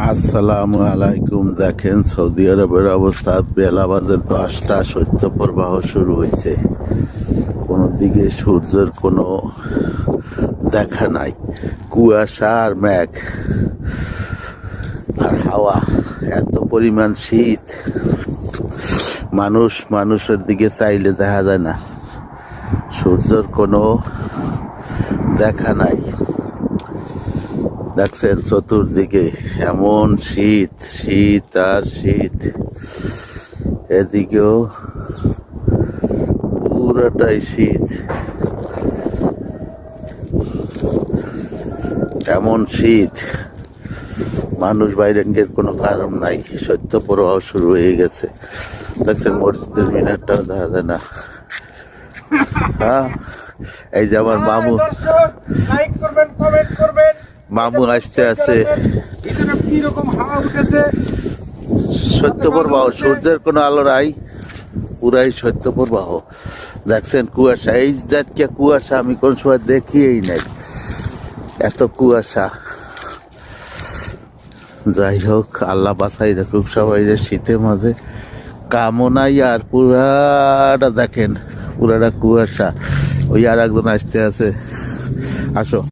আসসালামু আলাইকুম। দেখেন সৌদি আরবের অবস্থা, বেলা বাজে 10টা, শৈত্যপ্রবাহ শুরু হয়েছে। কোনো দিকে সূর্যের কোনো দেখা নাই, কুয়াশা আর মেঘ আর হাওয়া, এত পরিমাণ শীত, মানুষের দিকে চাইলে দেখা যায় না, সূর্যের কোনো দেখা নাই। দেখছেন চতুর্দিকে এমন শীত, শীত আর শীত, এদিকেও পুরাটাই শীত, এমন শীত মানুষ বাইরে কোনো কারণ নাই। শৈত্যপ্রবাহ শুরু হয়ে গেছে। দেখছেন মসজিদের মিনারটাও দেখা যায় না। হ্যাঁ, এই যে আমার মামু মামু আসতে আছে। শৈত্যপ্রবাহ, সূর্যের কোনো আলো নাই, পুরাই শৈত্যপ্রবাহ। দেখছেন কুয়াশা, এই জাতীয় কুয়াশা আমি কোন সময় দেখিই নাই, এত কুয়াশা। যাই হোক, আল্লাহ বাঁচাই রাখুক সবাই শীতের মাঝে, কামও নাই। আর পুরাটা দেখেন, পুরাটা কুয়াশা। ওই আর একজন আসতে আছে, আসো।